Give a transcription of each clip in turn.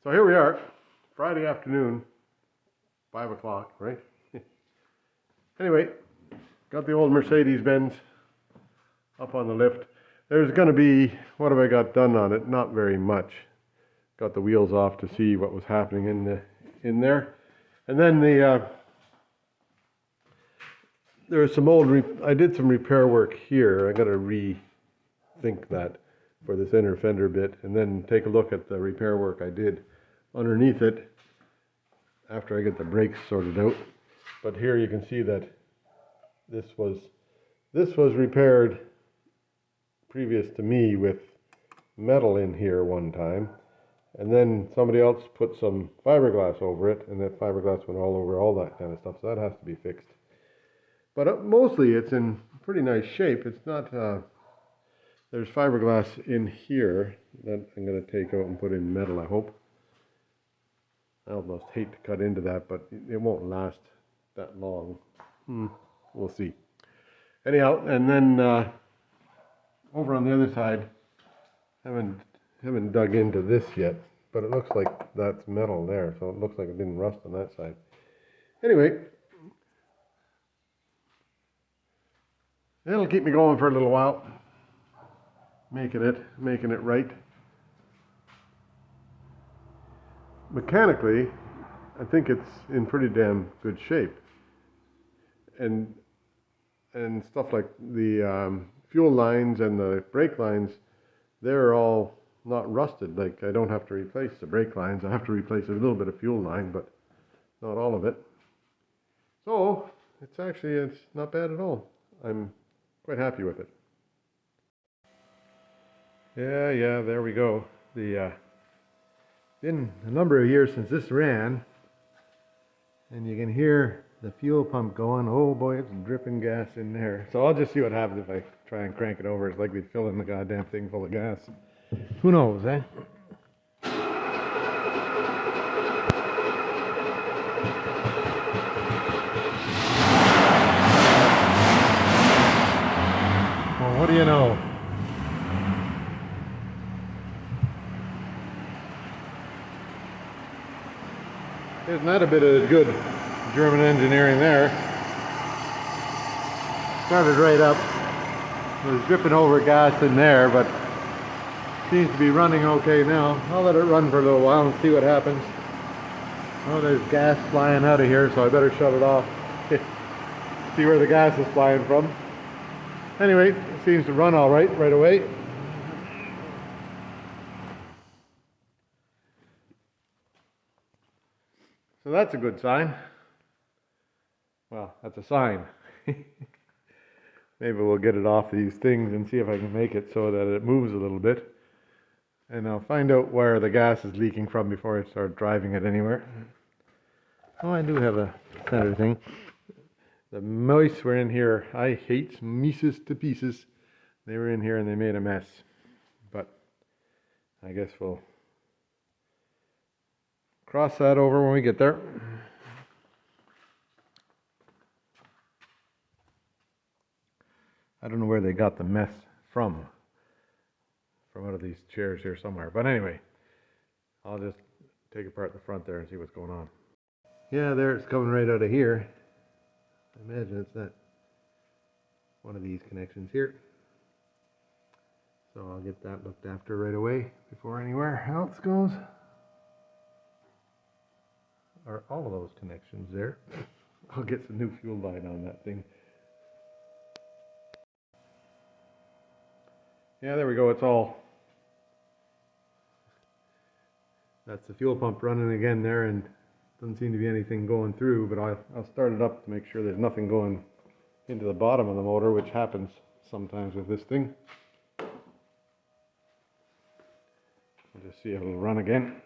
So here we are, Friday afternoon, 5 o'clock, right? Anyway, got the old Mercedes-Benz up on the lift. There's going to be, what have I got done on it? Not very much. Got the wheels off to see what was happening in there. And then there was some I did some repair work here. I got to rethink that for this inner fender bit, and then take a look at the repair work I did underneath it after I get the brakes sorted out. But here you can see that this was repaired previous to me with metal in here one time, and then somebody else put some fiberglass over it, and that fiberglass went all over all that kind of stuff, so that has to be fixed. But mostly it's in pretty nice shape. It's not there's fiberglass in here that I'm going to take out and put in metal, I hope. I almost hate to cut into that, but it won't last that long. We'll see. Anyhow, and then over on the other side, haven't dug into this yet, but it looks like that's metal there, so it looks like it didn't rust on that side. Anyway, it'll keep me going for a little while, making it right. Mechanically, I think it's in pretty damn good shape, and stuff like the fuel lines and the brake lines, they're all not rusted. Like, I don't have to replace the brake lines. I have to replace a little bit of fuel line, but not all of it. So it's not bad at all. I'm quite happy with it. Yeah, there we go. Been a number of years since this ran, and you can hear the fuel pump going. Oh boy, it's dripping gas in there. So I'll just see what happens if I try and crank it over. It's likely to fill in the goddamn thing full of gas. Who knows, eh? Well, what do you know? Isn't that a bit of good German engineering there? Started right up. It was dripping over gas in there, but seems to be running okay now. I'll let it run for a little while and see what happens. Oh, there's gas flying out of here, so I better shut it off. See where the gas is flying from. Anyway, it seems to run all right away. So that's a good sign. Well, that's a sign. Maybe we'll get it off these things and see if I can make it so that it moves a little bit. And I'll find out where the gas is leaking from before I start driving it anywhere. Oh, I do have a center thing. The mice were in here. I hate mice to pieces. They were in here and they made a mess. But I guess we'll cross that over when we get there. I don't know where they got the mess from out of these chairs here somewhere. But anyway, I'll just take apart the front there and see what's going on. Yeah, there it's coming right out of here. I imagine it's that one of these connections here. So I'll get that looked after right away before anywhere else goes. Are all of those connections there? I'll get some new fuel line on that thing. Yeah, there we go. It's all. That's the fuel pump running again there, and doesn't seem to be anything going through, but I'll start it up to make sure there's nothing going into the bottom of the motor, which happens sometimes with this thing. I'll just see if it'll run again.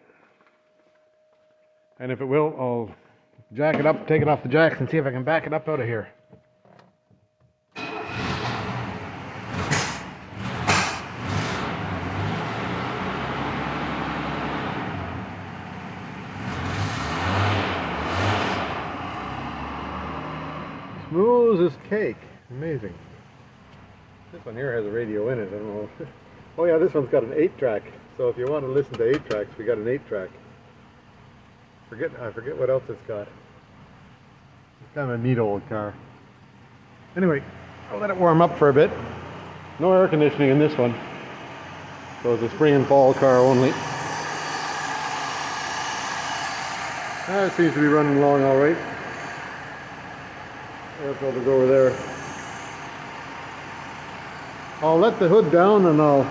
And if it will, I'll jack it up, take it off the jacks, and see if I can back it up out of here. Smooth as cake. Amazing. This one here has a radio in it. I don't know. Oh yeah, this one's got an 8-track. So if you want to listen to 8 tracks, we got an 8-track. forget what else it's got. It's kind of a neat old car. Anyway, I'll let it warm up for a bit. No air conditioning in this one. So it's a spring and fall car only. It seems to be running along all right. Air filter's over there. I'll let the hood down and I'll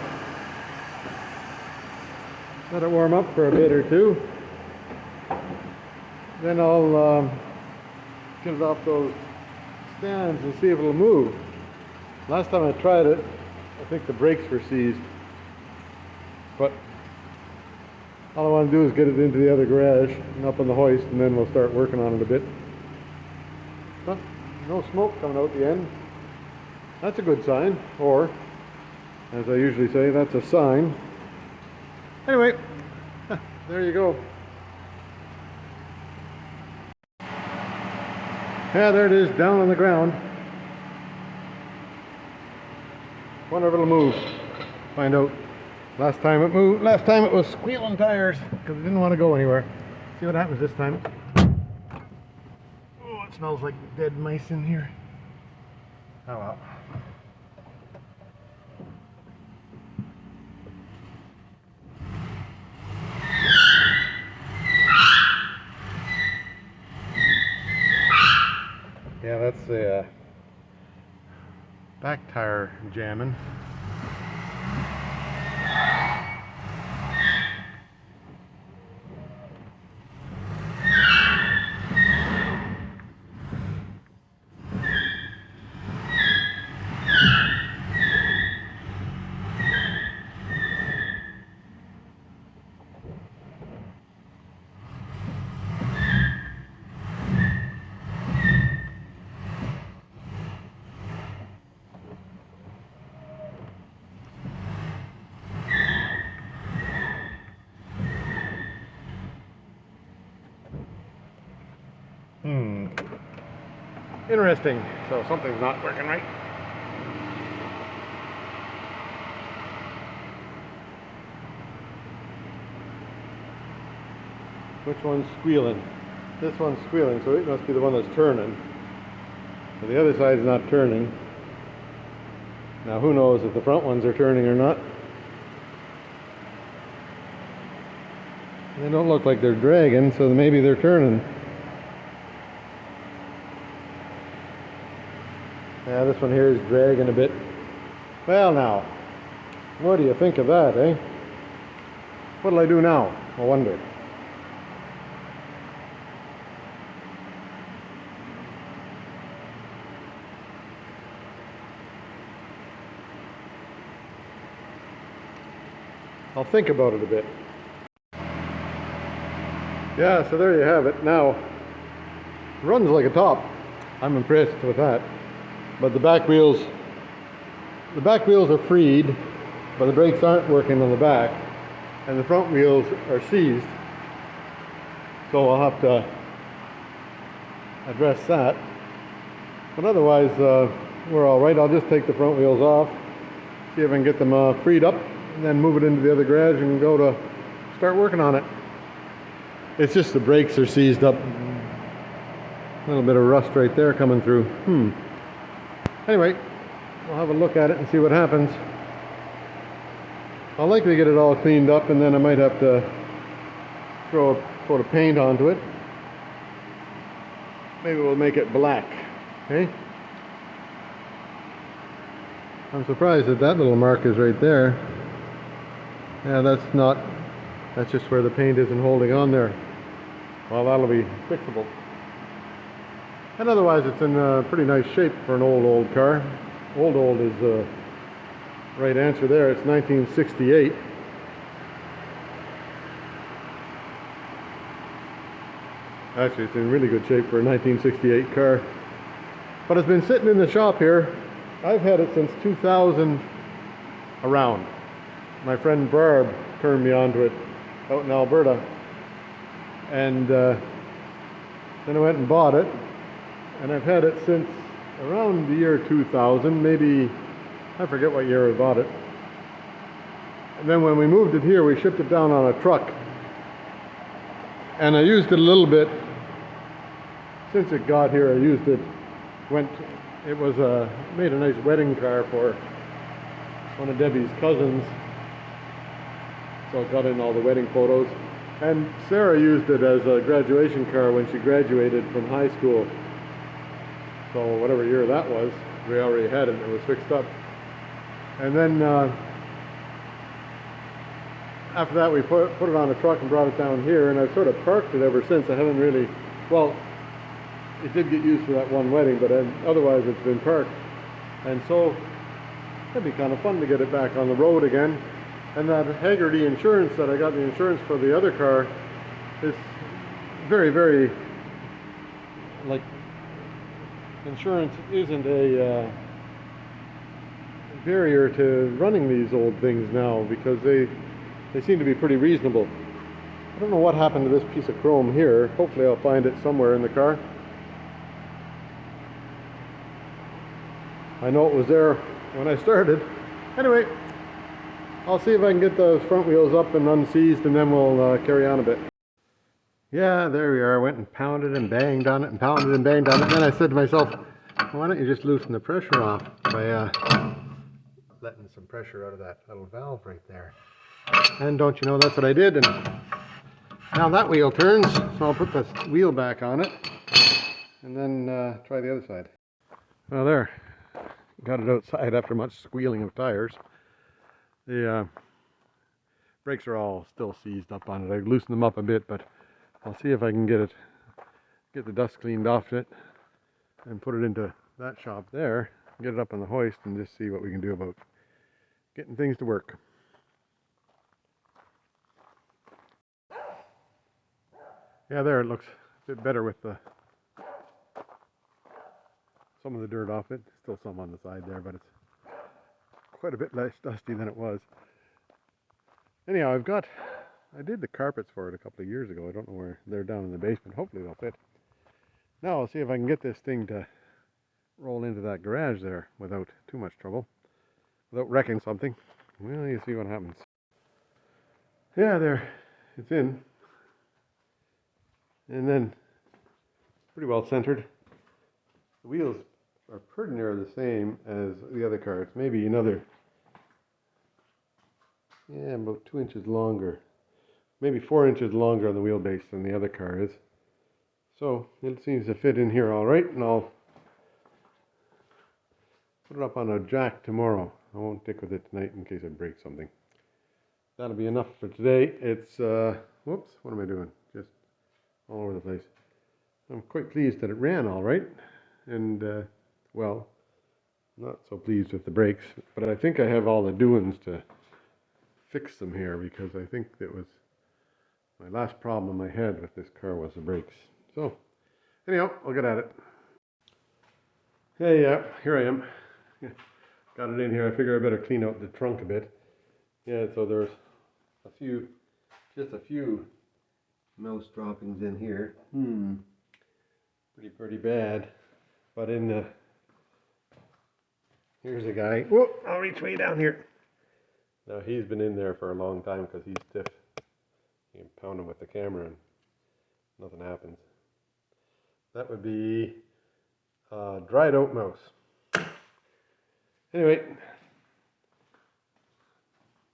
let it warm up for a bit or two. Then I'll get it off those stands and see if it'll move. Last time I tried it, I think the brakes were seized. But all I want to do is get it into the other garage and up on the hoist, and then we'll start working on it a bit. But no smoke coming out the end. That's a good sign, or as I usually say, that's a sign. Anyway, there you go. Yeah, there it is, down on the ground. Wonder if it'll move. Find out. Last time it moved, last time it was squealing tires because it didn't want to go anywhere. See what happens this time. Oh, it smells like dead mice in here. Oh well. Yeah, that's the back tire jamming. Interesting. So something's not working right. Which one's squealing? This one's squealing, so it must be the one that's turning. So the other side's not turning. Now who knows if the front ones are turning or not. They don't look like they're dragging, so maybe they're turning. Yeah, this one here is dragging a bit. Well now, what do you think of that, eh? What'll I do now? I wonder. I'll think about it a bit. Yeah, so there you have it. Now, it runs like a top. I'm impressed with that. But the back wheels are freed, but the brakes aren't working on the back, and the front wheels are seized. So I'll have to address that. But otherwise, we're all right. I'll just take the front wheels off, see if I can get them freed up, and then move it into the other garage and go to start working on it. It's just the brakes are seized up. A little bit of rust right there coming through. Anyway, we'll have a look at it and see what happens. I'll likely get it all cleaned up, and then I might have to throw a coat of paint onto it. Maybe we'll make it black. Okay? I'm surprised that that little mark is right there. Yeah, that's just where the paint isn't holding on there. Well, that'll be fixable. And otherwise it's in pretty nice shape for an old car. Old is the right answer there. It's 1968. Actually, it's in really good shape for a 1968 car. But it's been sitting in the shop here. I've had it since 2000 around. My friend Barb turned me onto it out in Alberta. And then I went and bought it. And I've had it since around the year 2000, maybe, I forget what year I bought it. And then when we moved it here, we shipped it down on a truck. and I used it a little bit since it got here. I used it. It was made a nice wedding car for one of Debbie's cousins, so it got in all the wedding photos. And Sarah used it as a graduation car when she graduated from high school. So whatever year that was, we already had it. It was fixed up. And then after that, we put it on a truck and brought it down here, and I've sort of parked it ever since. I haven't really, well, it did get used for that one wedding, but otherwise it's been parked. And so it'd be kind of fun to get it back on the road again. And that Haggerty insurance that I got, the insurance for the other car, is very, very, like, insurance isn't a barrier to running these old things now, because they seem to be pretty reasonable. I don't know what happened to this piece of chrome here. Hopefully I'll find it somewhere in the car. I know it was there when I started. Anyway, I'll see if I can get those front wheels up and unseized, and then we'll carry on a bit. Yeah, there we are. I went and pounded and banged on it and pounded and banged on it. And then I said to myself, why don't you just loosen the pressure off by letting some pressure out of that little valve right there. And don't you know, that's what I did. And now that wheel turns, so I'll put the wheel back on it and then try the other side. Well, there. Got it outside after much squealing of tires. The brakes are all still seized up on it. I've loosened them up a bit, but I'll see if I can get the dust cleaned off it and put it into that shop there, get it up on the hoist, and just see what we can do about getting things to work. Yeah, there, it looks a bit better with some of the dirt off it. Still some on the side there, but it's quite a bit less dusty than it was. Anyhow, I did the carpets for it a couple of years ago. I don't know where they're down in the basement. Hopefully they'll fit. Now I'll see if I can get this thing to roll into that garage there without too much trouble, without wrecking something. Well, you see what happens. Yeah, there, it's in. And then pretty well centered. The wheels are pretty near the same as the other car. It's maybe another, yeah, about 2 inches longer. Maybe 4 inches longer on the wheelbase than the other car is. So it seems to fit in here all right, and I'll put it up on a jack tomorrow. I won't stick with it tonight in case I break something. That'll be enough for today. It's, whoops, what am I doing? Just all over the place. I'm quite pleased that it ran all right. And, well, not so pleased with the brakes, but I think I have all the doings to fix them here, because I think that was my last problem I had with this car was the brakes. So, anyhow, I'll get at it. Hey, yeah, here I am. Got it in here. I figure I better clean out the trunk a bit. Yeah, so there's just a few mouse droppings in here. Pretty bad. But here's a guy. Whoa, I'll reach way down here. Now he's been in there for a long time because he's stiff. You can pound him with the camera and nothing happens. That would be a dried out mouse. Anyway,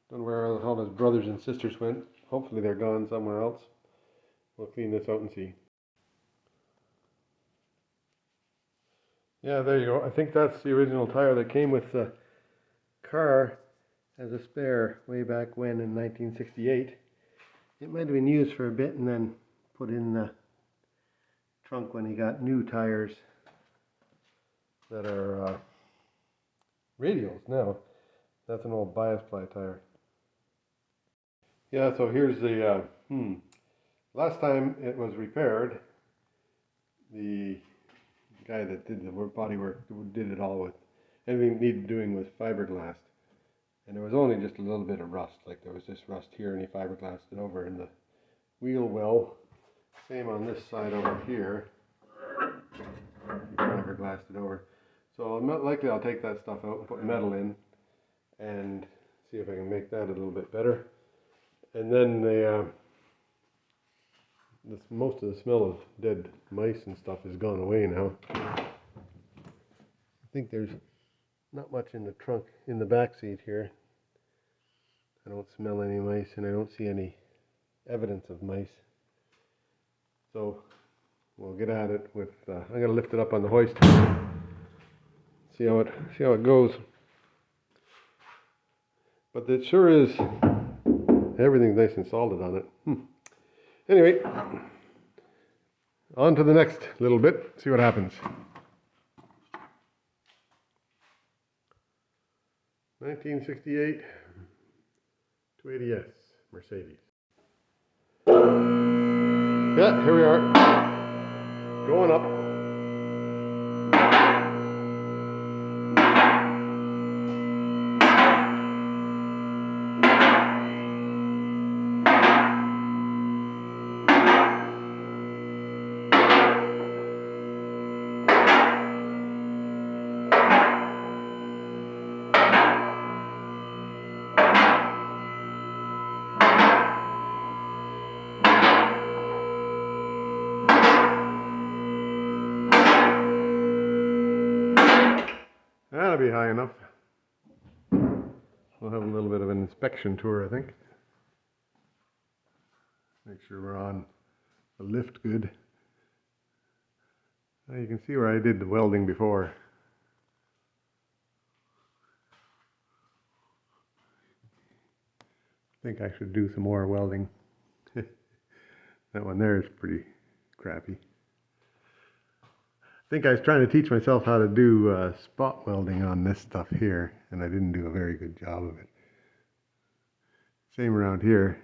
don't know where all his brothers and sisters went. Hopefully they're gone somewhere else. We'll clean this out and see. Yeah, there you go. I think that's the original tire that came with the car as a spare way back when in 1968. It might have been used for a bit and then put in the trunk when he got new tires that are radials now. That's an old bias ply tire. Yeah, so here's the last time it was repaired, the guy that did the body work did it all with anything it needed doing with fiberglass, and there was only just a little bit of rust, like there was this rust here, and he fiberglassed it over in the wheel well. Same on this side over here, he fiberglassed it over. So likely I'll take that stuff out and put metal in and see if I can make that a little bit better. And then most of the smell of dead mice and stuff is gone away now. I think there's not much in the trunk, in the back seat here. I don't smell any mice, and I don't see any evidence of mice. So we'll get at it with. I'm going to lift it up on the hoist. See how it goes. But it sure is. Everything's nice and solid on it. Anyway, on to the next little bit. See what happens. 1968 280S Mercedes. Yeah, here we are. Going up. That'll be high enough. We'll have a little bit of an inspection tour, I think. Make sure we're on the lift good. Now you can see where I did the welding before. I think I should do some more welding. That one there is pretty crappy. I think I was trying to teach myself how to do spot welding on this stuff here, and I didn't do a very good job of it. Same around here.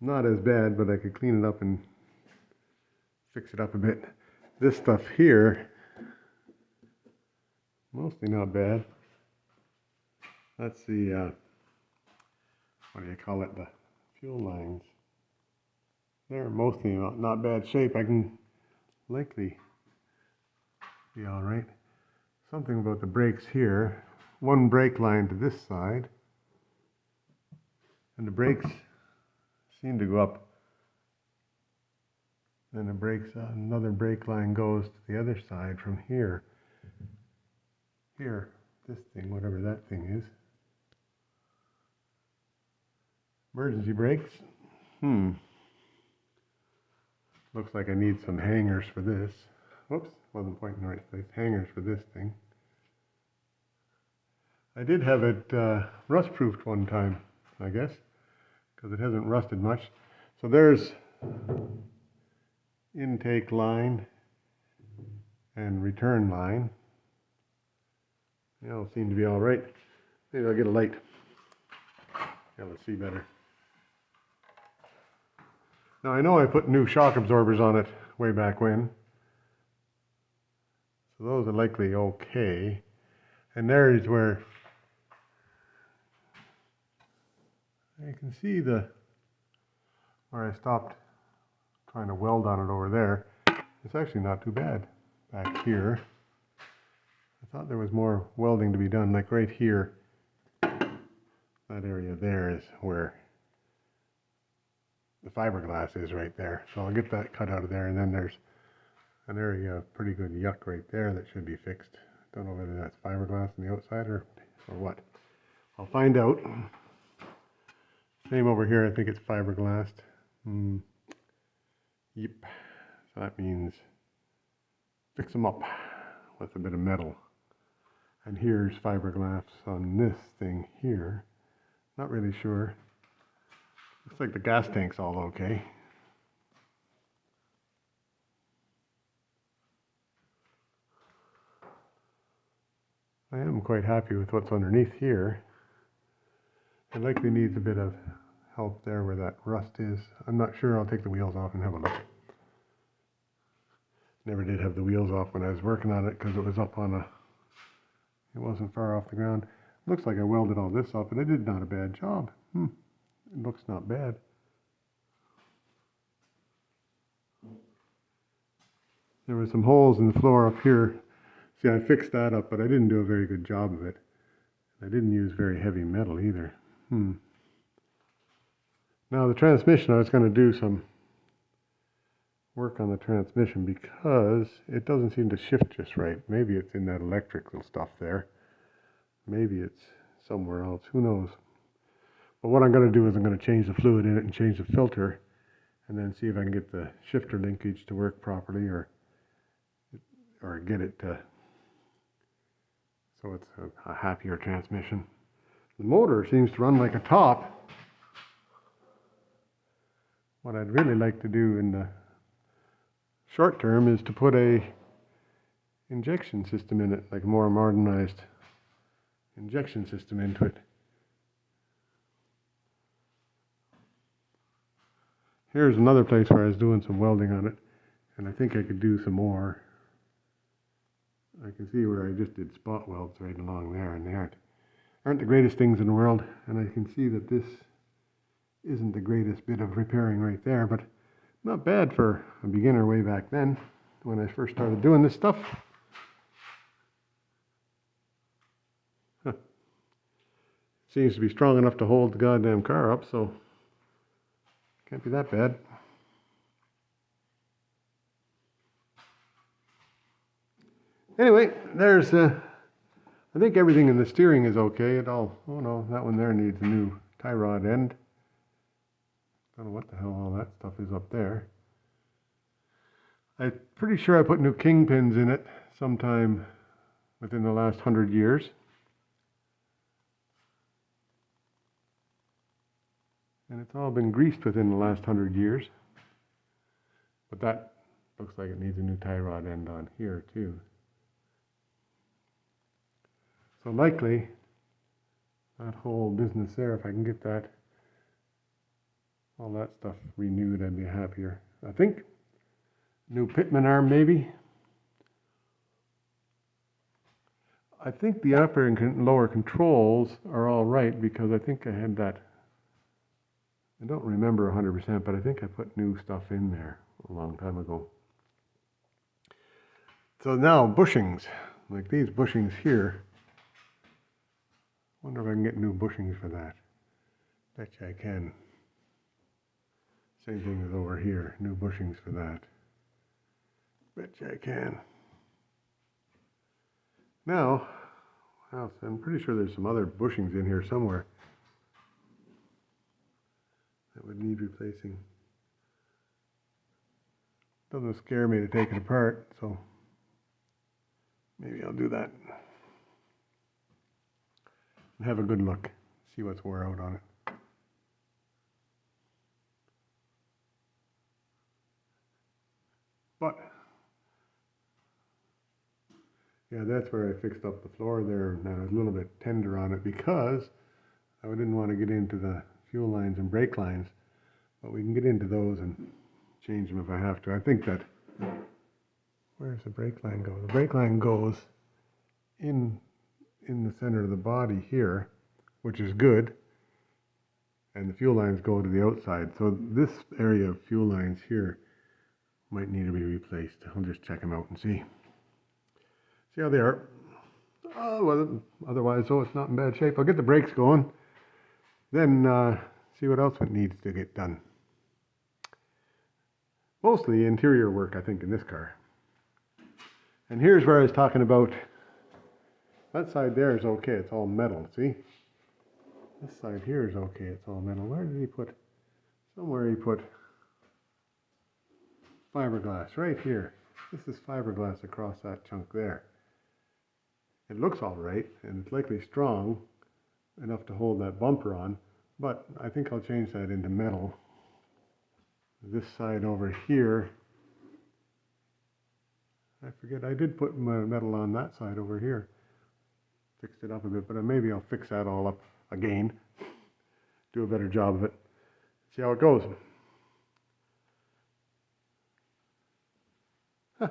Not as bad, but I could clean it up and fix it up a bit. This stuff here, mostly not bad. That's the, what do you call it, the fuel lines. They're mostly not bad shape. I can likely be all right. Something about the brakes here. One brake line to this side, and the brakes seem to go up. Then the brakes, another brake line goes to the other side from here. Here, this thing, whatever that thing is. Emergency brakes. Looks like I need some hangers for this. Whoops, wasn't pointing in the right place. Hangers for this thing. I did have it rust-proofed one time, I guess, because it hasn't rusted much. So there's intake line and return line. They all seem to be all right. Maybe I'll get a light. Yeah, let's see better. Now I know I put new shock absorbers on it way back when. So those are likely okay. And there is where you can see where I stopped trying to weld on it over there. It's actually not too bad back here. I thought there was more welding to be done, like right here. That area there is where the fiberglass is right there. So I'll get that cut out of there, and then there's an area of pretty good yuck right there that should be fixed. Don't know whether that's fiberglass on the outside or what. I'll find out. Same over here, I think it's fiberglass. Yep. So that means fix them up with a bit of metal. And here's fiberglass on this thing here. Not really sure. Looks like the gas tank's all okay. I am quite happy with what's underneath here. It likely needs a bit of help there where that rust is. I'm not sure. I'll take the wheels off and have a look. Never did have the wheels off when I was working on it because it was up on it wasn't far off the ground. Looks like I welded all this up, and I did not a bad job. It looks not bad. There were some holes in the floor up here. See, I fixed that up, but I didn't do a very good job of it. I didn't use very heavy metal either. Now the transmission, I was going to do some work on the transmission because it doesn't seem to shift just right. Maybe it's in that electrical stuff there. Maybe it's somewhere else. Who knows? But what I'm going to do is I'm going to change the fluid in it and change the filter, and then see if I can get the shifter linkage to work properly, or get it to so it's a happier transmission. The motor seems to run like a top. What I'd really like to do in the short term is to put a injection system in it, like a more modernized injection system into it. Here's another place where I was doing some welding on it, and I think I could do some more. I can see where I just did spot welds right along there, and they aren't the greatest things in the world, and I can see that this isn't the greatest bit of repairing right there, but not bad for a beginner way back then when I first started doing this stuff. Huh. Seems to be strong enough to hold the goddamn car up, so can't be that bad. Anyway, there's I think everything in the steering is okay. Oh no, that one there needs a new tie rod end. Don't know what the hell all that stuff is up there. I'm pretty sure I put new kingpins in it sometime within the last 100 years. And it's all been greased within the last 100 years. But that looks like it needs a new tie rod end on here too. So likely, that whole business there, if I can get that, all that stuff renewed, I'd be happier. I think new pitman arm maybe. I think the upper and lower controls are all right, because I think I had that. I don't remember 100%, but I think I put new stuff in there a long time ago. So now bushings, like these bushings here. Wonder if I can get new bushings for that. Betcha I can. Same thing as over here, new bushings for that. Betcha I can. Now, I'm pretty sure there's some other bushings in here somewhere that would need replacing. Doesn't scare me to take it apart, so maybe I'll do that. And have a good look, see what's wore out on it. But yeah, that's where I fixed up the floor there, and I was a little bit tender on it because I didn't want to get into the fuel lines and brake lines, but we can get into those and change them if I have to. I think that, where's the brake line go? The brake line goes in the center of the body here, which is good, and the fuel lines go to the outside. So this area of fuel lines here might need to be replaced. I'll just check them out and see how they are. Well, otherwise, it's not in bad shape. I'll get the brakes going, then see what else it needs to get done. Mostly interior work, I think, in this car. And here's where I was talking about. That side there is okay, it's all metal, see? This side here is okay, it's all metal. Where did he put? Somewhere he put fiberglass, right here. This is fiberglass across that chunk there. It looks all right, and it's likely strong enough to hold that bumper on, but I think I'll change that into metal. This side over here, I forget, I did put my metal on that side over here. Fixed it up a bit, but maybe I'll fix that all up again. Do a better job of it. See how it goes. Huh.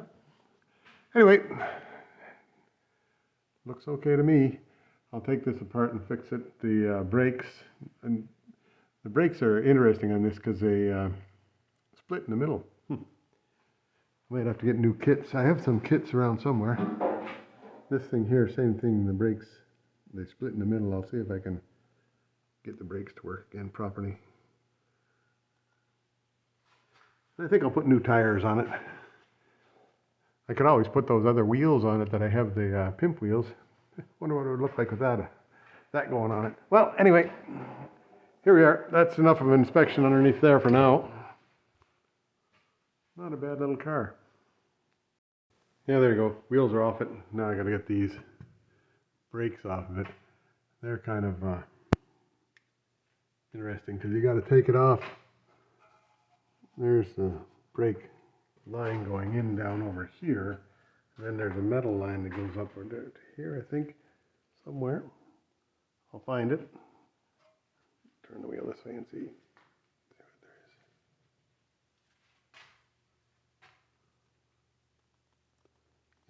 Anyway, looks okay to me. I'll take this apart and fix it. The brakes, and the brakes are interesting on this because they split in the middle. Might have to get new kits. I have some kits around somewhere. This thing here, same thing, the brakes, they split in the middle. I'll see if I can get the brakes to work again properly. I think I'll put new tires on it. I could always put those other wheels on it that I have, the pimp wheels. Wonder what it would look like with that going on it. Well, anyway, here we are. That's enough of an inspection underneath there for now. Not a bad little car. Yeah, there you go. Wheels are off it. Now I gotta get these brakes off of it. They're kind of interesting because you gotta take it off. There's the brake line going in down over here. And then there's a metal line that goes up to here, I think, somewhere. I'll find it. Turn the wheel this way and see.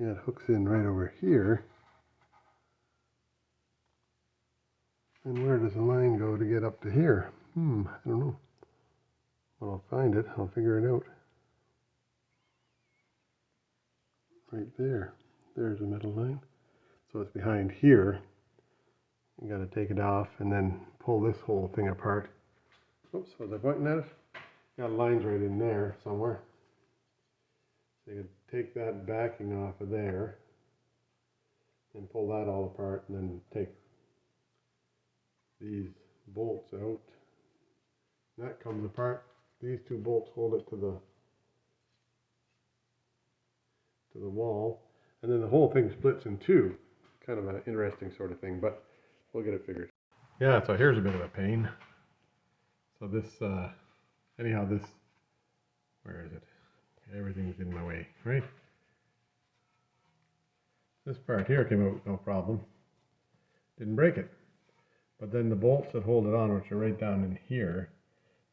Yeah, it hooks in right over here. And where does the line go to get up to here? I don't know. Well, I'll find it. I'll figure it out. Right there. There's a metal line. So it's behind here. You got to take it off and then pull this whole thing apart. Oops, was I pointing at it? Got lines right in there somewhere. So you can take that backing off of there and pull that all apart and then take these bolts out. That comes apart. These two bolts hold it to the wall, and then the whole thing splits in two. Kind of an interesting sort of thing, but we'll get it figured. Yeah, so here's a bit of a pain. So this, anyhow, this, where is it? Everything's in my way, right? This part here came out no problem. Didn't break it. But then the bolts that hold it on, which are right down in here,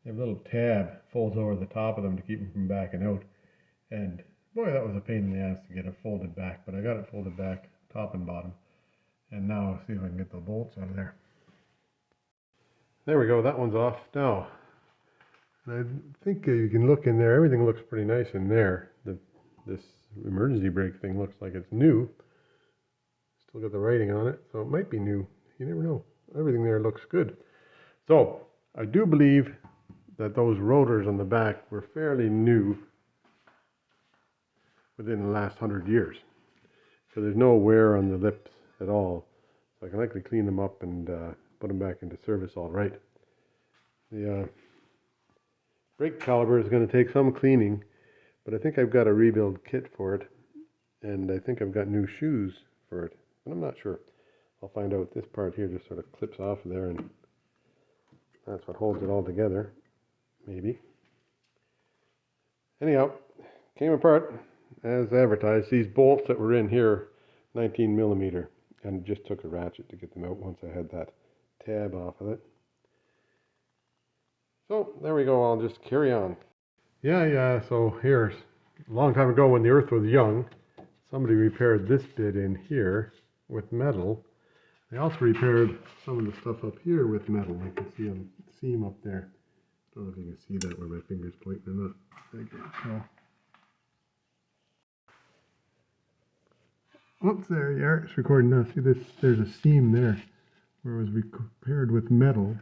they have a little tab folds over the top of them to keep them from backing out. And boy, that was a pain in the ass to get it folded back, but I got it folded back, top and bottom. And now I'll see if I can get the bolts out of there. There we go, that one's off. Now, I think you can look in there. Everything looks pretty nice in there. This emergency brake thing looks like it's new. Still got the writing on it, so it might be new. You never know. Everything there looks good. So, I do believe that those rotors on the back were fairly new within the last 100 years. So there's no wear on the lips at all. So I can likely clean them up and put them back into service all right. The brake caliper is going to take some cleaning, but I think I've got a rebuild kit for it, and I think I've got new shoes for it, but I'm not sure. I'll find out. This part here just sort of clips off of there, and that's what holds it all together, maybe. Anyhow, came apart as advertised. These bolts that were in here, 19 millimeter, and just took a ratchet to get them out once I had that tab off of it. So there we go. I'll just carry on. Yeah. So here's a long time ago when the earth was young, somebody repaired this bit in here with metal. They also repaired some of the stuff up here with metal. I can see a seam up there. I don't know if you can see that where my finger's pointing or not. Okay, so oops, there you are. It's recording now. See this? There's a seam there where it was repaired with metal.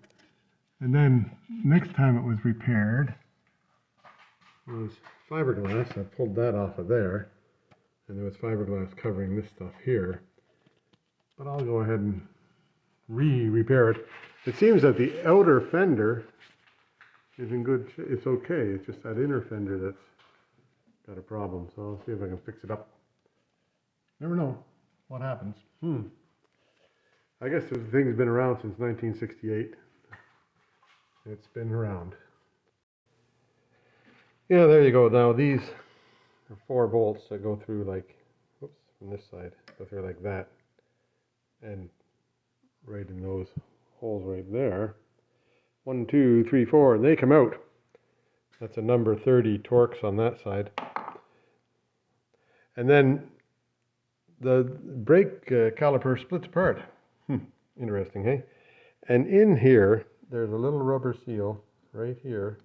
And then next time it was repaired was fiberglass. I pulled that off of there, and there was fiberglass covering this stuff here. But I'll go ahead and repair it. It seems that the outer fender is in good shape. It's okay. It's just that inner fender that's got a problem. So I'll see if I can fix it up. Never know what happens. I guess the thing's been around since 1968. It's been around. Yeah, there you go. Now these are 4 bolts that go through like, whoops, from this side, go through like that. And right in those holes right there. 1, 2, 3, 4, and they come out. That's a number 30 Torx on that side. And then the brake caliper splits apart. Interesting, hey? And in here, there's a little rubber seal right here,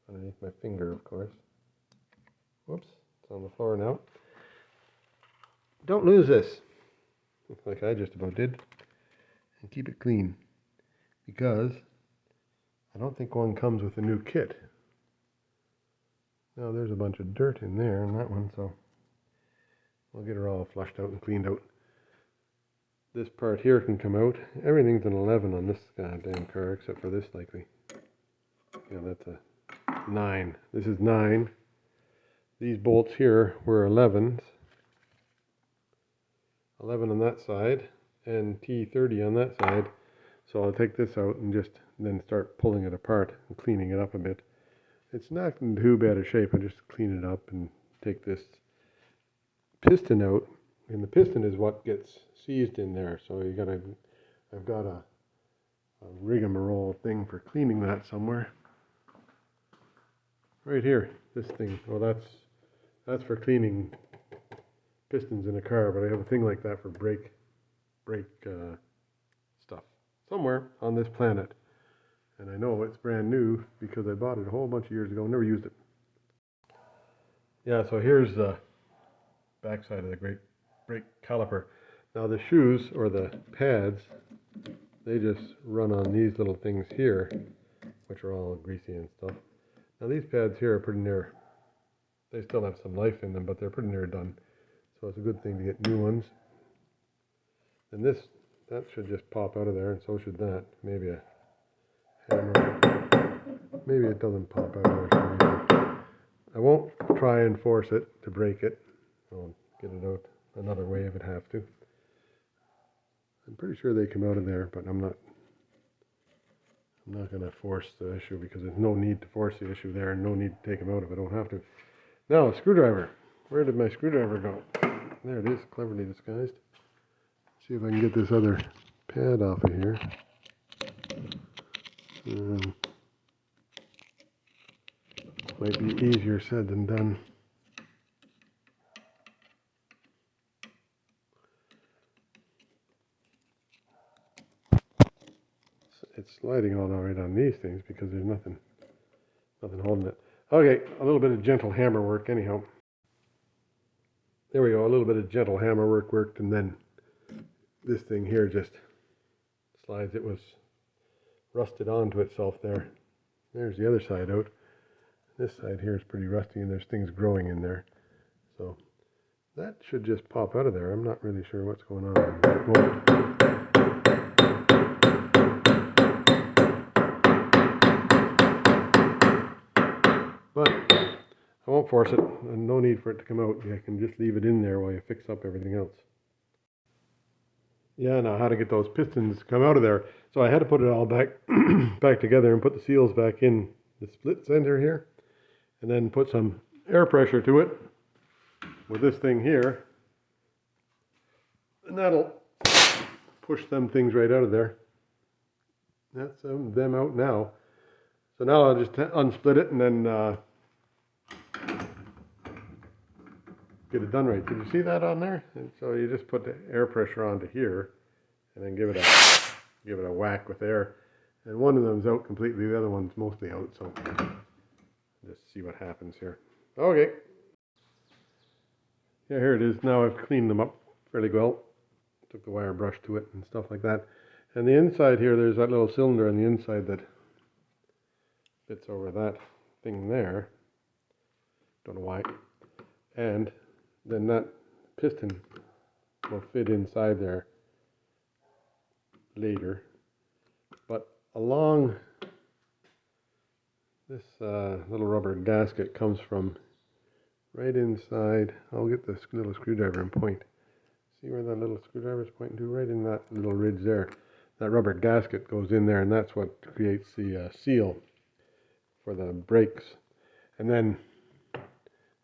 underneath my finger, of course. Whoops, it's on the floor now. Don't lose this, like I just about did, and keep it clean, because I don't think one comes with a new kit. Now there's a bunch of dirt in there in that one, so we'll get her all flushed out and cleaned out. This part here can come out. Everything's an 11 on this goddamn car except for this likely. Yeah, that's a 9. This is 9. These bolts here were 11s. 11 on that side and T30 on that side. So I'll take this out and just then start pulling it apart and cleaning it up a bit. It's not in too bad a shape. I just clean it up and take this piston out. And the piston is what gets seized in there. So I've got a rigmarole thing for cleaning that somewhere. Right here, this thing. Well, that's for cleaning pistons in a car, but I have a thing like that for brake stuff somewhere on this planet. And I know it's brand new because I bought it a whole bunch of years ago, never used it. Yeah, so here's the backside of the brake caliper. Now the shoes, or the pads, they just run on these little things here, which are all greasy and stuff. Now these pads here are pretty near, they still have some life in them, but they're pretty near done. So it's a good thing to get new ones. And that should just pop out of there, and so should that. Maybe a hammer. Maybe it doesn't pop out of there. I won't try and force it to break it. I'll get it out another way if it have to. I'm pretty sure they come out of there, but I'm not going to force the issue because there's no need to force the issue there and no need to take them out if I don't have to. Now, a screwdriver. Where did my screwdriver go? There it is, cleverly disguised. See if I can get this other pad off of here. Might be easier said than done. It's sliding all right on these things because there's nothing holding it. Okay, a little bit of gentle hammer work anyhow. There we go, a little bit of gentle hammer work worked, and then this thing here just slides. It was rusted onto itself there. There's the other side out. This side here is pretty rusty and there's things growing in there. So that should just pop out of there. I'm not really sure what's going on. It won't. But I won't force it, and no need for it to come out. I can just leave it in there while you fix up everything else. Yeah, now how to get those pistons to come out of there. So I had to put it all back together and put the seals back in the split center here, and then put some air pressure to it with this thing here, and that'll push them things right out of there. That's them out now. So now I'll just unsplit it and then get it done right. Did you see that on there? And so you just put the air pressure onto here and then give it a whack with air. And one of them's out completely, the other one's mostly out, so just see what happens here. Okay. Yeah, here it is. Now I've cleaned them up fairly well. Took the wire brush to it and stuff like that. And the inside here, there's that little cylinder on the inside that fits over that thing there. Don't know why. And then that piston will fit inside there later. But along this little rubber gasket comes from right inside. I'll get this little screwdriver and point. See where that little screwdriver is pointing to? Right in that little ridge there. That rubber gasket goes in there, and that's what creates the seal for the brakes. And then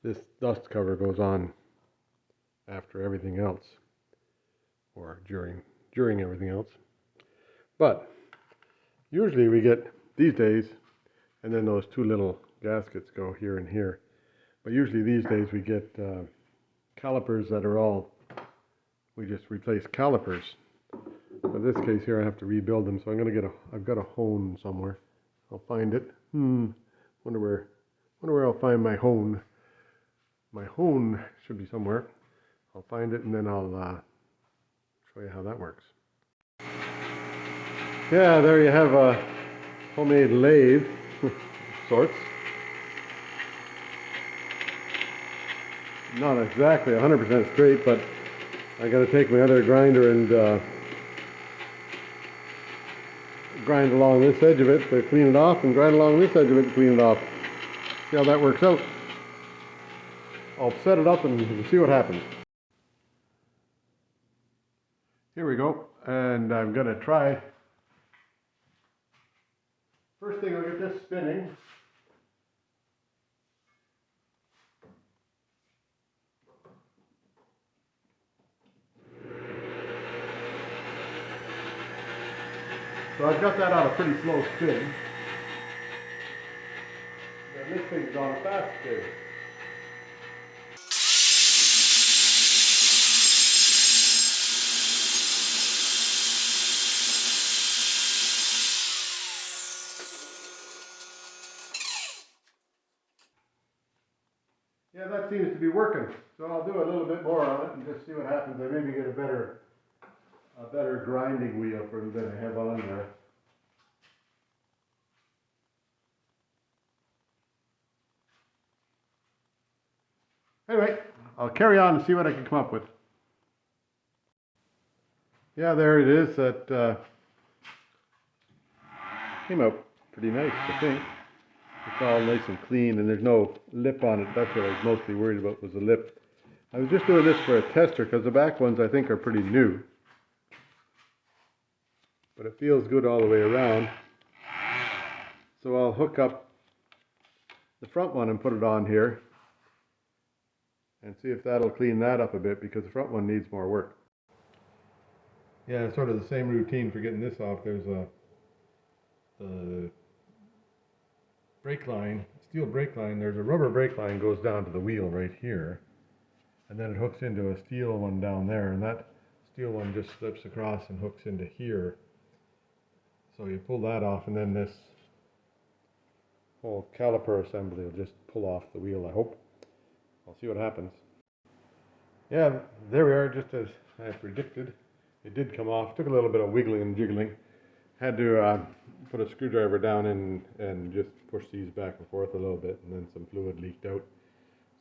this dust cover goes on after everything else, or during everything else. But usually we get these days, and then those two little gaskets go here and here. But usually these days we get calipers that are all, we just replace calipers. But in this case here I have to rebuild them, so I'm going to I've got a hone somewhere. I'll find it. Wonder where I'll find my hone. My hone should be somewhere. I'll find it and then I'll show you how that works. Yeah, there you have a homemade lathe sorts. not exactly 100% straight, but I got to take my other grinder and grind along this edge of it to clean it off, and grind along this edge of it to clean it off. See how that works out. I'll set it up and we'll see what happens. Here we go, and I'm going to try. First thing, I'll get this spinning. So I've got that on a pretty slow spin. And this thing's on a fast spin. Yeah, that seems to be working. So I'll do a little bit more on it and just see what happens. I maybe get a better grinding wheel for than I have on there. Anyway, I'll carry on and see what I can come up with. Yeah, there it is. That came out pretty nice, I think. It's all nice and clean, and there's no lip on it. That's what I was mostly worried about, was the lip. I was just doing this for a tester because the back ones I think are pretty new. But it feels good all the way around. So I'll hook up the front one and put it on here and see if that'll clean that up a bit, because the front one needs more work. Yeah, it's sort of the same routine for getting this off. There's the brake line, steel brake line. There's a rubber brake line goes down to the wheel right here, and then it hooks into a steel one down there, and that steel one just slips across and hooks into here. So you pull that off, and then this whole caliper assembly will just pull off the wheel, I hope. I'll see what happens. Yeah, there we are, just as I predicted. It did come off. Took a little bit of wiggling and jiggling. Had to put a screwdriver down in and just push these back and forth a little bit, and then some fluid leaked out.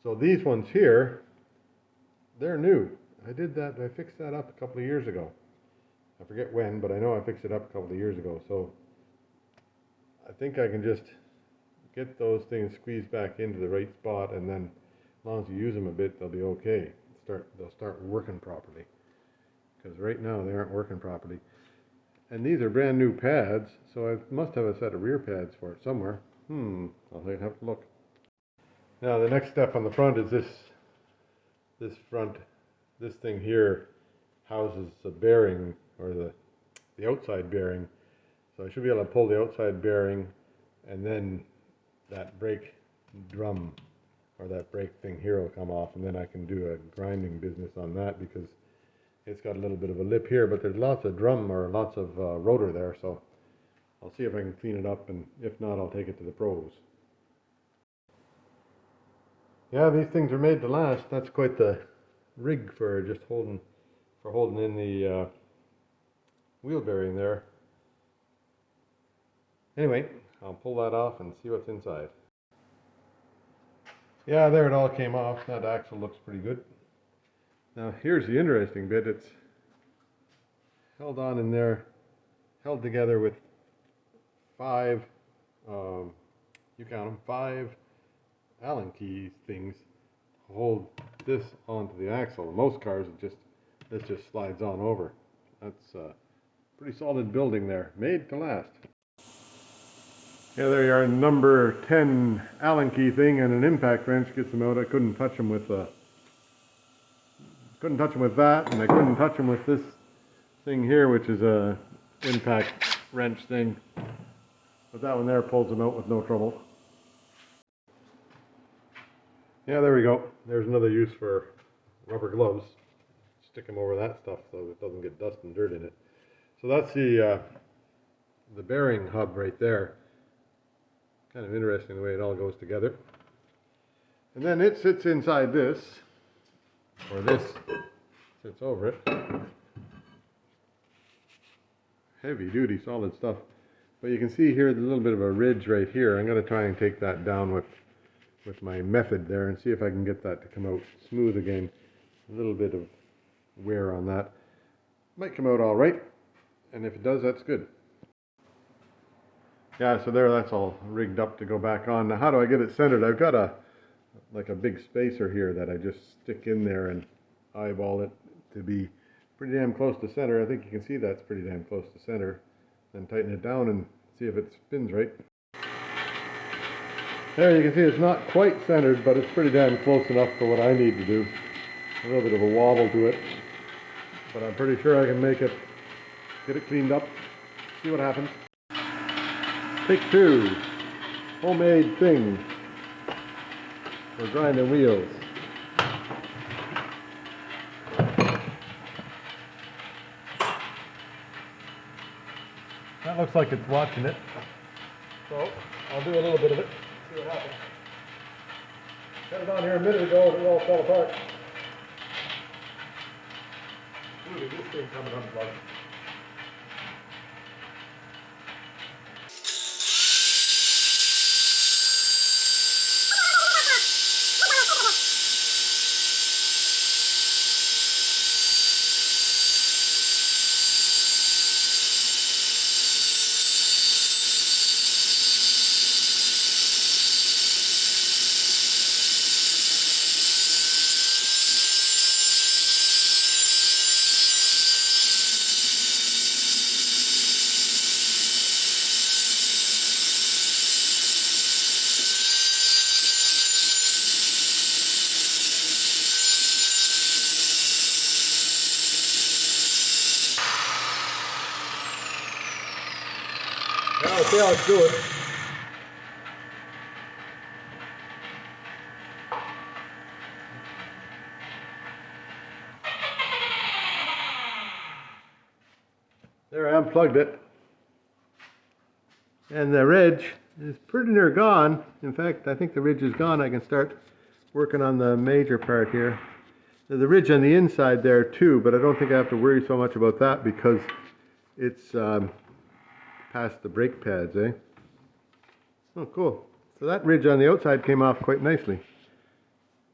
So these ones here, they're new. I did that, I fixed that up a couple of years ago. I forget when, but I know I fixed it up a couple of years ago. So I think I can just get those things squeezed back into the right spot, and then as long as you use them a bit, they'll be okay. They'll start working properly. Because right now they aren't working properly. And these are brand new pads, so I must have a set of rear pads for it somewhere. I'll have to look. Now the next step on the front is this thing here houses the bearing, or the outside bearing. So I should be able to pull the outside bearing, and then that brake drum or that brake thing here will come off, and then I can do a grinding business on that, because it's got a little bit of a lip here, but there's lots of drum or lots of rotor there, so I'll see if I can clean it up, and if not, I'll take it to the pros. Yeah, these things are made to last. That's quite the rig for just holding in the wheel bearing there. Anyway, I'll pull that off and see what's inside. Yeah, there it all came off. That axle looks pretty good. Now here's the interesting bit. It's held on in there, held together with 5, you count them, 5 Allen key things to hold this onto the axle. In most cars, this just slides on over. That's pretty solid building there, made to last. Yeah, there you are, number 10 Allen key thing and an impact wrench gets them out. I couldn't touch them with that, and I couldn't touch them with this thing here, which is a impact wrench thing. But that one there pulls them out with no trouble. Yeah, there we go. There's another use for rubber gloves. Stick them over that stuff so it doesn't get dust and dirt in it. So that's the bearing hub right there. Kind of interesting the way it all goes together. And then it sits inside this, or this sits over it. Heavy duty solid stuff. But you can see here there's a little bit of a ridge right here. I'm going to try and take that down with with my method there and see if I can get that to come out smooth again. A little bit of wear on that. Might come out all right, and if it does, that's good. Yeah, so there, that's all rigged up to go back on. Now, how do I get it centered? I've got like a big spacer here that I just stick in there and eyeball it to be pretty damn close to center. I think you can see that's pretty damn close to center. Then tighten it down and see if it spins right. There, you can see it's not quite centered, but it's pretty damn close enough for what I need to do. A little bit of a wobble to it, but I'm pretty sure I can make it, get it cleaned up, see what happens. Take two, homemade thing for grinding wheels. That looks like it's watching it, so I'll do a little bit of it, see what happens. Got it on here a minute ago and it all fell apart. Look at this thing coming unplugged. Now we'll see how it's doing. There, I unplugged it. And the ridge is pretty near gone. In fact, I think the ridge is gone. I can start working on the major part here. There's a ridge on the inside there too, but I don't think I have to worry so much about that because it's past the brake pads, eh? Oh, cool. So that ridge on the outside came off quite nicely.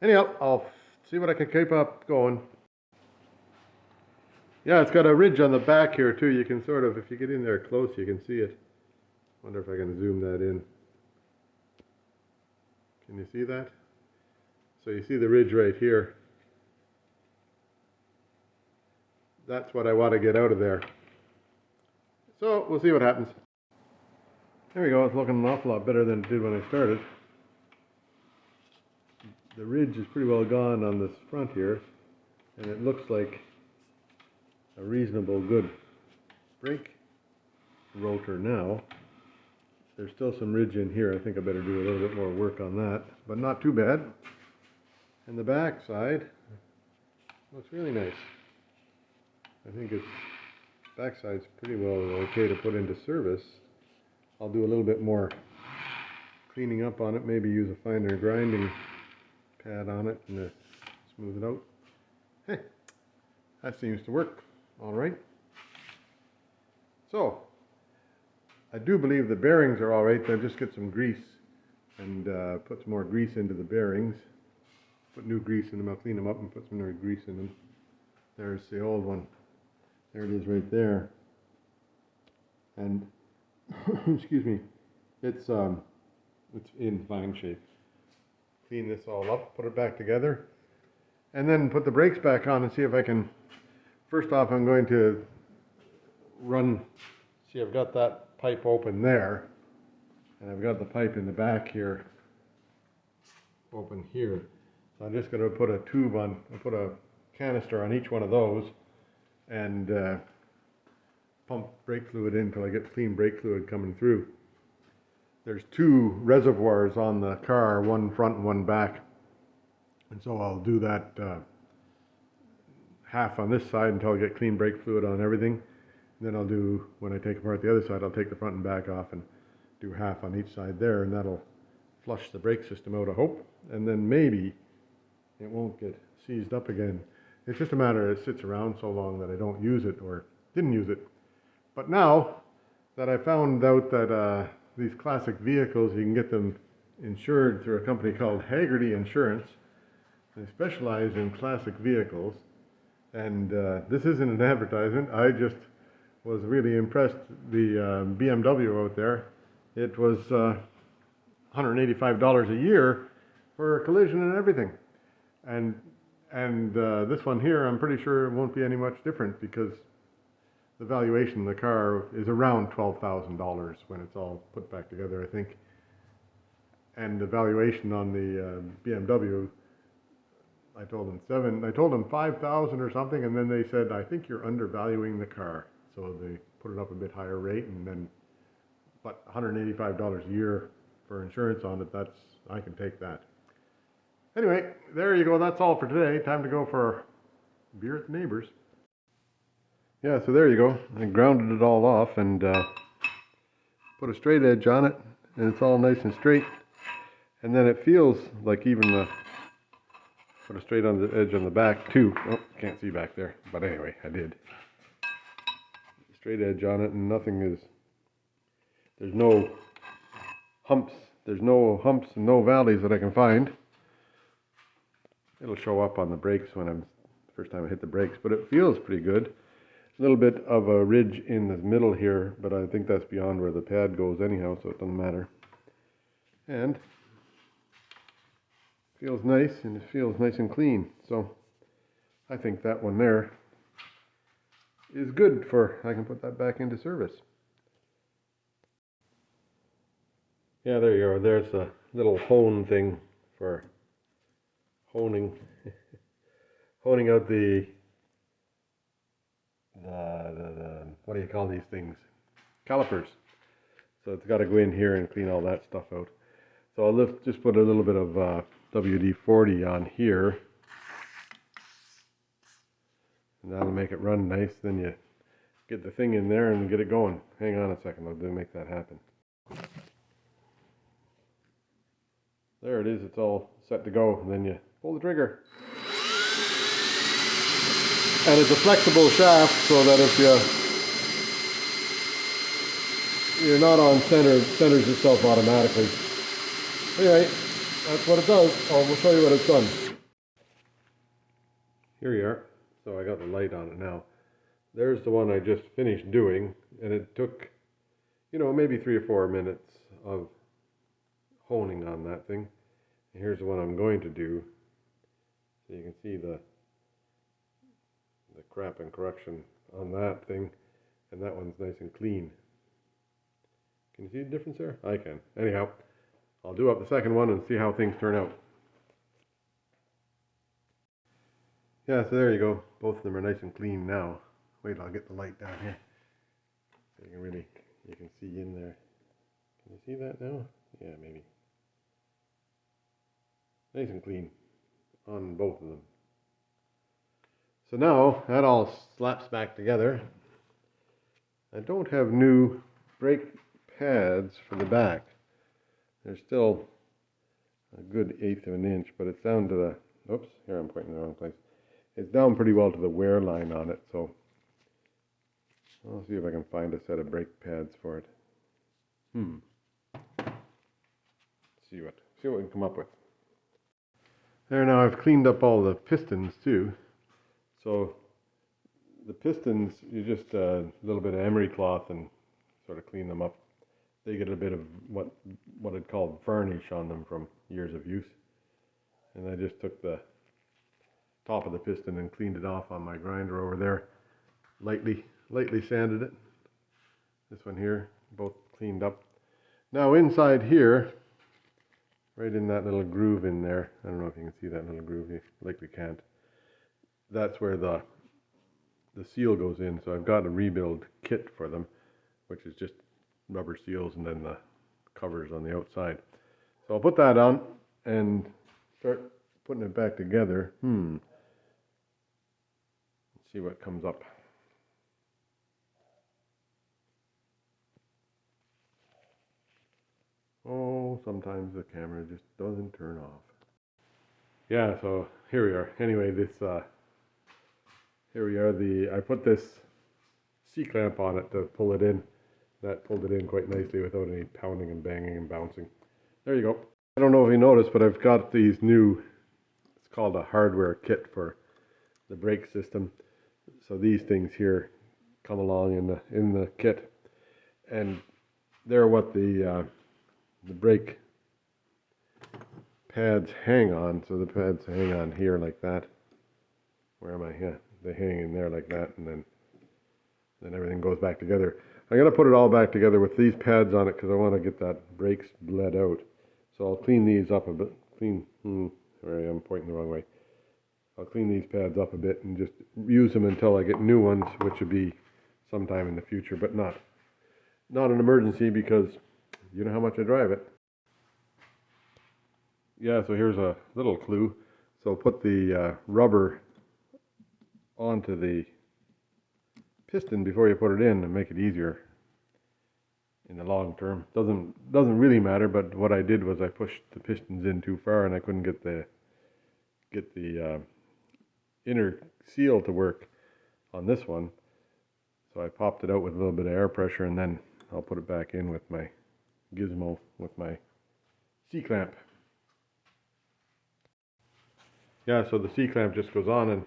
Anyhow, I'll see what I can keep up going. Yeah, it's got a ridge on the back here too. You can sort of, if you get in there close, you can see it. Wonder if I can zoom that in. Can you see that? So you see the ridge right here. That's what I want to get out of there. So we'll see what happens. There we go, it's looking an awful lot better than it did when I started. The ridge is pretty well gone on this front here, and it looks like a reasonable good brake rotor now. There's still some ridge in here. I think I better do a little bit more work on that, but not too bad. And the back side looks really nice. I think its backside's pretty well okay to put into service. I'll do a little bit more cleaning up on it, maybe use a finer grinding pad on it and smooth it out. Hey, that seems to work all right. So, I do believe the bearings are all right. I'll just get some grease and put some more grease into the bearings. Put new grease in them. I'll clean them up and put some more grease in them. There's the old one. There it is right there. And excuse me, it's in fine shape. Clean this all up, put it back together, and then put the brakes back on and see if I can. First off, I'm going to run. See, I've got that pipe open there, and I've got the pipe in the back here open here. So I'm just going to put a tube on. I'll put a canister on each one of those, and pump brake fluid in until I get clean brake fluid coming through. There's two reservoirs on the car, one front and one back, and so I'll do that half on this side until I get clean brake fluid on everything. Then I'll do, when I take apart the other side, I'll take the front and back off and do half on each side there, and that'll flush the brake system out, I hope, and then maybe it won't get seized up again. It's just a matter of it sits around so long that I don't use it or didn't use it. But now that I found out that these classic vehicles, you can get them insured through a company called Haggerty Insurance. They specialize in classic vehicles. And this isn't an advertisement. I just was really impressed. The BMW out there, it was $185 a year for collision and everything. And this one here, I'm pretty sure it won't be any much different because the valuation of the car is around $12,000 when it's all put back together, I think. And the valuation on the BMW, I told them 5,000 or something, and then they said, I think you're undervaluing the car. So they put it up a bit higher rate, and then, but $185 a year for insurance on it, I can take that. Anyway, there you go. That's all for today. Time to go for beer at the neighbors. Yeah, so there you go. I grounded it all off and put a straight edge on it, and it's all nice and straight. And then it feels like even the put a straight on the edge on the back too. Oh, can't see back there, but anyway, I did. Straight edge on it, and there's no humps. There's no humps and no valleys that I can find. It'll show up on the brakes when first time I hit the brakes, but it feels pretty good. A little bit of a ridge in the middle here, but I think that's beyond where the pad goes anyhow, so it doesn't matter. And feels nice, and it feels nice and clean. So I think that one there is good I can put that back into service. Yeah, there you go. There's a little hone thing for honing out the what do you call these things? Calipers. So it's got to go in here and clean all that stuff out. So I'll just put a little bit of WD-40 on here, and that'll make it run nice. Then you get the thing in there and get it going. Hang on a second, I'll make that happen. There it is, it's all set to go, and then you pull the trigger. And it's a flexible shaft so that if you're not on center, it centers itself automatically. Anyway, that's what it does. We'll show you what it's done. Here you are. So I got the light on it now. There's the one I just finished doing, and it took, maybe 3 or 4 minutes of honing on that thing. And here's the one I'm going to do. So you can see the crap and correction on that thing, and that one's nice and clean. Can you see the difference there? I can. Anyhow, I'll do up the second one and see how things turn out. Yeah, so there you go. Both of them are nice and clean now. Wait till I get the light down here. So you can see in there. Can you see that now? Yeah, maybe. Nice and clean on both of them. So now that all slaps back together. I don't have new brake pads for the back. They're still a good 1/8 of an inch, but it's down to the, oops, here I'm pointing in the wrong place. It's down pretty well to the wear line on it, so I'll see if I can find a set of brake pads for it. See what we can come up with. There, now I've cleaned up all the pistons too. So the pistons, you just a little bit of emery cloth and sort of clean them up. They get a bit of what I'd call varnish on them from years of use. And I just took the top of the piston and cleaned it off on my grinder over there. Lightly sanded it. This one here, both cleaned up. Now inside here, right in that little groove in there, I don't know if you can see that little groove, you likely can't. That's where the seal goes in, so I've got a rebuild kit for them, which is just rubber seals and then the covers on the outside. So I'll put that on and start putting it back together. Let's see what comes up. Oh, sometimes the camera just doesn't turn off. Yeah, so here we are. Anyway, here we are. I put this C-clamp on it to pull it in. That pulled it in quite nicely without any pounding and banging and bouncing. There you go. I don't know if you noticed, but I've got these new, it's called a hardware kit for the brake system. So these things here come along in the kit, and they're what the brake pads hang on. So the pads hang on here like that. Where am I? Yeah, they hang in there like that, and then everything goes back together. I'm gonna put it all back together with these pads on it because I want to get that brakes bled out. So I'll clean these up a bit. Sorry, I'm pointing the wrong way. I'll clean these pads up a bit and just use them until I get new ones, which would be sometime in the future, but not an emergency because you know how much I drive it. Yeah, so here's a little clue. So put the rubber onto the piston before you put it in and make it easier in the long term. Doesn't really matter, but what I did was I pushed the pistons in too far and I couldn't get the inner seal to work on this one. So I popped it out with a little bit of air pressure, and then I'll put it back in with my gizmo with my C-clamp. Yeah, so the C-clamp just goes on and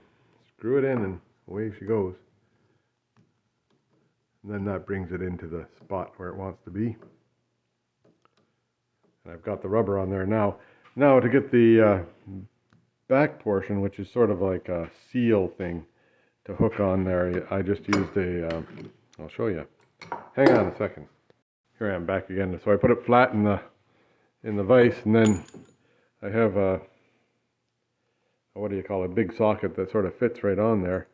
screw it in and away she goes. And then that brings it into the spot where it wants to be. And I've got the rubber on there now. Now to get the back portion, which is sort of like a seal thing to hook on there, I just used I'll show you. Hang on a second. Here I am back again. So I put it flat in the vise, and then I have a, what do you call it, big socket that sort of fits right on there,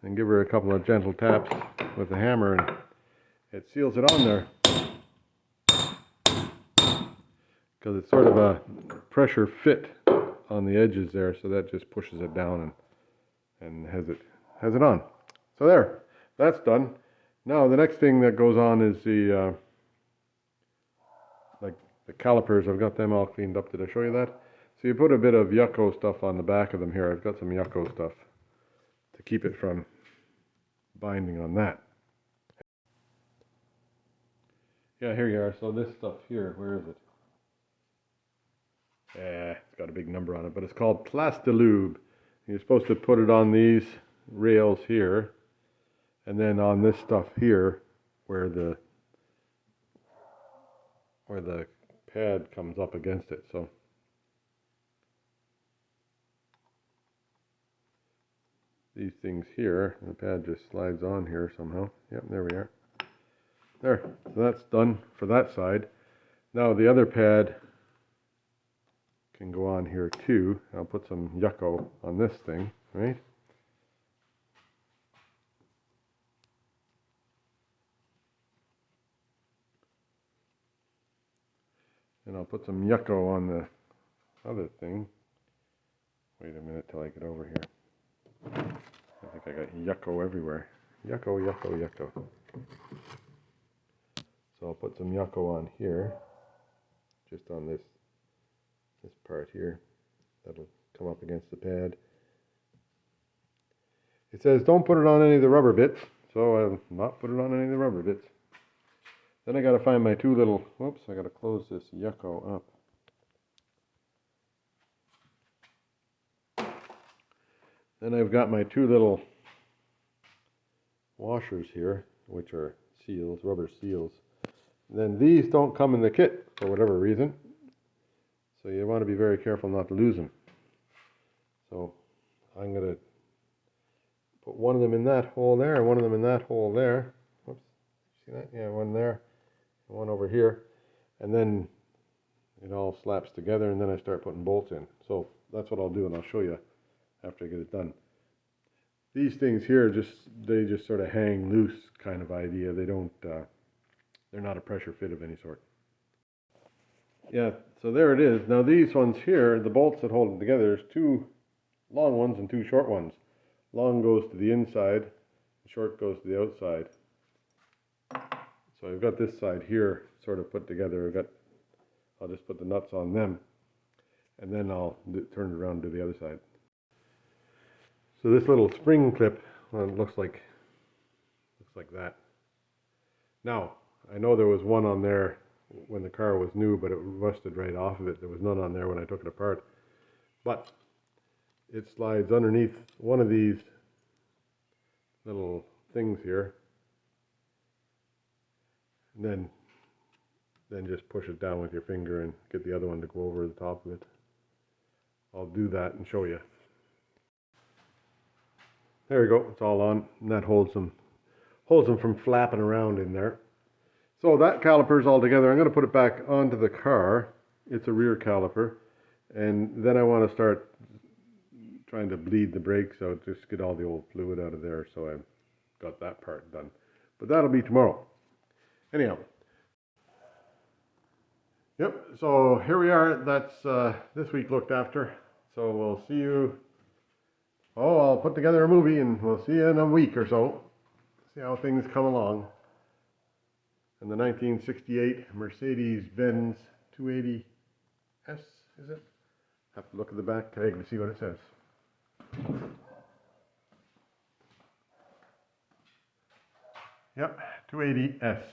and give her a couple of gentle taps with the hammer and it seals it on there, because it's sort of a pressure fit on the edges there, so that just pushes it down and has it on. So there, that's done. Now the next thing that goes on is the like the calipers. I've got them all cleaned up. Did I show you that? So you put a bit of yucco stuff on the back of them here. I've got some yucco stuff to keep it from binding on that. Yeah, here you are. So this stuff here, where is it? It's got a big number on it, but it's called Plastilube. You're supposed to put it on these rails here, and then on this stuff here, where the pad comes up against it. So these things here, the pad just slides on here somehow. Yep, there we are. There, so that's done for that side. Now the other pad can go on here too. I'll put some yucco on this thing, right? And I'll put some yucco on the other thing. Wait a minute till I get over here. I think I got yucco everywhere. Yucco, yucco, yucco. So I'll put some yucco on here, just on this part here. That'll come up against the pad. It says don't put it on any of the rubber bits, so I'll not put it on any of the rubber bits. Then I gotta find my two little, whoops, I gotta close this yucco up. Then I've got my two little washers here, which are seals, rubber seals. And then these don't come in the kit for whatever reason, so you want to be very careful not to lose them. So I'm going to put one of them in that hole there and one of them in that hole there. Whoops, see that? Yeah, one there and one over here. And then it all slaps together, and then I start putting bolts in. So that's what I'll do, and I'll show you after I get it done. These things here, they just sort of hang loose kind of idea. They don't, they're not a pressure fit of any sort. Yeah, so there it is. Now these ones here, the bolts that hold them together, there's two long ones and two short ones. Long goes to the inside, short goes to the outside. So I've got this side here sort of put together. I'll just put the nuts on them, and then I'll turn it around to the other side. So this little spring clip looks like that. Now I know there was one on there when the car was new, but it rusted right off of it. There was none on there when I took it apart. But it slides underneath one of these little things here, and then just push it down with your finger and get the other one to go over the top of it. I'll do that and show you. There we go, it's all on, and that holds them from flapping around in there. So that caliper's all together. I'm going to put it back onto the car. It's a rear caliper, and then I want to start trying to bleed the brakes out, just get all the old fluid out of there, so I've got that part done. But that'll be tomorrow. Anyhow. Yep, so here we are. That's this week looked after. So we'll see you. Oh, I'll put together a movie and we'll see you in a week or so. See how things come along. And the 1968 Mercedes-Benz 280S, is it? Have to look at the back tag to see what it says. Yep, 280S.